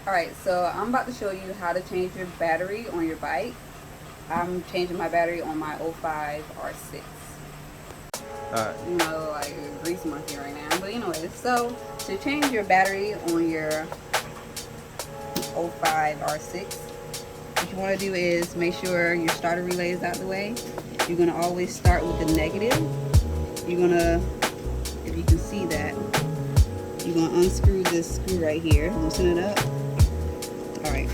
Alright, so I'm about to show you how to change your battery on your bike. I'm changing my battery on my 05 R6. Alright. You know, like a grease monkey right now. But anyways, so to change your battery on your 05 R6, what you want to do is make sure your starter relay is out the way. You're going to always start with the negative. You're going to, if you can see that, you're going to unscrew this screw right here, loosen it up. Alright,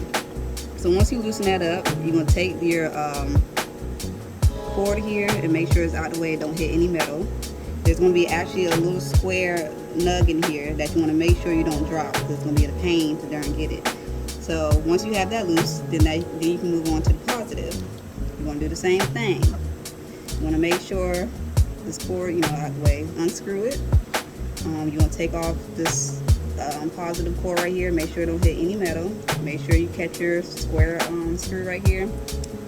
so once you loosen that up, you're going to take your cord here and make sure it's out the way, don't hit any metal. There's going to be actually a little square nug in here that you want to make sure you don't drop, because it's going to be a pain to darn get it. So once you have that loose, then you can move on to the positive. You're going to do the same thing. You want to make sure this cord, out the way. Unscrew it. You're going to take off this positive cord right here. Make sure it don't hit any metal. Make sure you catch your square screw right here.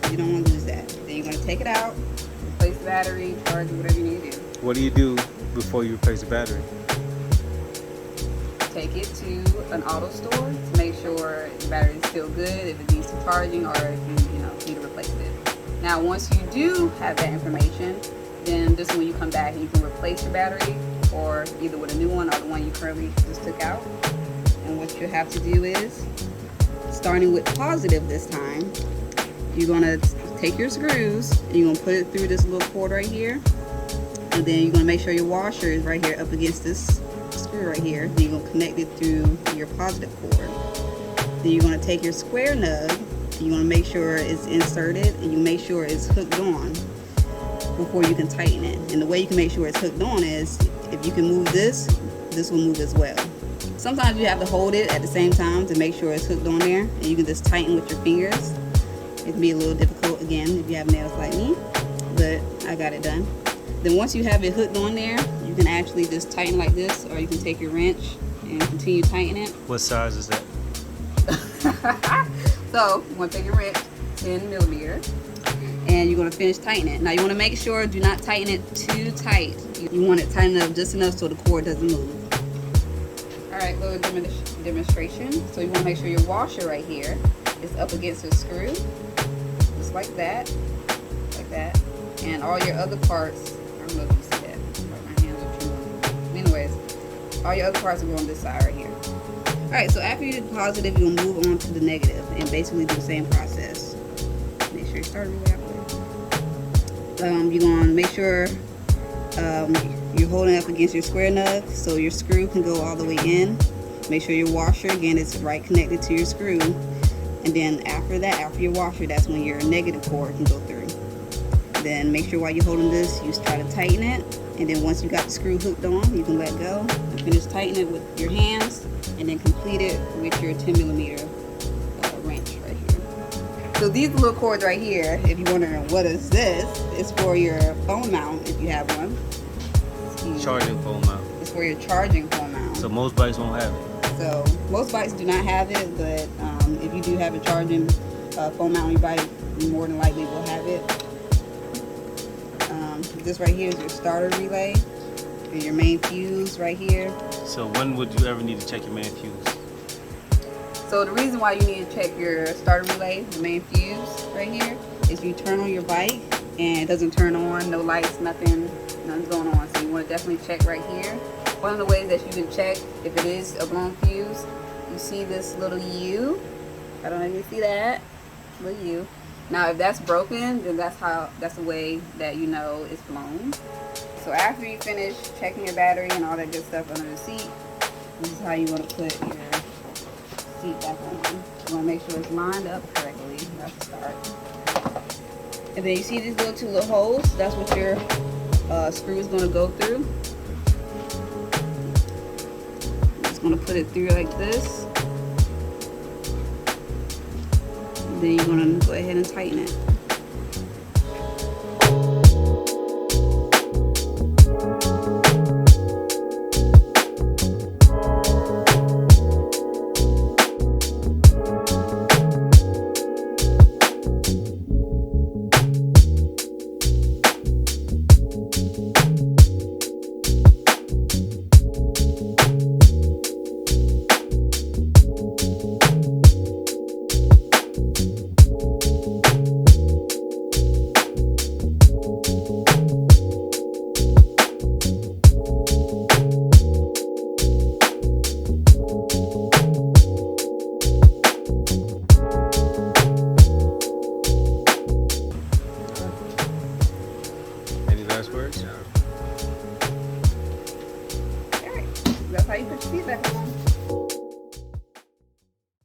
You don't want to lose that. Then you're going to take it out, replace the battery, charge it, whatever you need to do. What do you do before you replace the battery? Take it to an auto store to make sure the battery is still good, if it needs some charging, or if you need to replace it. Now once you do have that information, then this is when you come back and you can replace your battery, or either with a new one or the one you currently just took out. And what you have to do is, starting with positive this time, you're going to take your screws and you're going to put it through this little cord right here, and then you're going to make sure your washer is right here up against this screw right here. Then you're going to connect it through your positive cord. Then you're going to take your square nug and you're going to make sure it's inserted, and you make sure it's hooked on before you can tighten it. And the way you can make sure it's hooked on is, if you can move this will move as well. Sometimes you have to hold it at the same time to make sure it's hooked on there, and you can just tighten with your fingers. It can be a little difficult again if you have nails like me, but I got it done. Then once you have it hooked on there, you can actually just tighten like this, or you can take your wrench and continue tightening it. What size is that? So you want to take your wrench, 10 millimeter, and you're going to finish tightening it. Now you want to make sure, do not tighten it too tight. You want it tightened up just enough so the cord doesn't move. Alright, little demonstration. So you want to make sure your washer right here is up against the screw, just like that, and all your other parts, I don't know if you see that, my hands are too. Anyways, all your other parts are going this side right here. Alright, so after you do the positive, you'll move on to the negative and basically do the same process. Make sure you start really out. You're going to make sure you're holding up against your square nut so your screw can go all the way in. Make sure your washer, again, is right connected to your screw. And then after that, after your washer, that's when your negative cord can go through. Then make sure while you're holding this, you try to tighten it. And then once you got the screw hooked on, you can let go and finish tightening it with your hands, and then complete it with your 10 millimeter wrench right here. So these little cords right here, if you're wondering what is this, it's for your phone mount if you have one. Charging phone mount. It's for your charging phone mount. So most bikes won't have it. So most bikes do not have it, but if you do have a charging phone mount on your bike, you more than likely will have it. This right here is your starter relay, and your main fuse right here. So when would you ever need to check your main fuse? So the reason why you need to check your starter relay, the main fuse right here, is you turn on your bike and it doesn't turn on, no lights, nothing's going on. So you want to definitely check right here. One of the ways that you can check if it is a blown fuse, you see this little U. I don't know if you see that little U. Now if that's broken, then that's the way that you know it's blown. So after you finish checking your battery and all that good stuff under the seat, this is how you want to put your seat back on. You want to make sure it's lined up correctly. That's the start. And then you see these two little holes. That's what your screw is going to go through. I'm just going to put it through like this. And then you're going to go ahead and tighten it. last words? Alright, that's how you put your seat back on.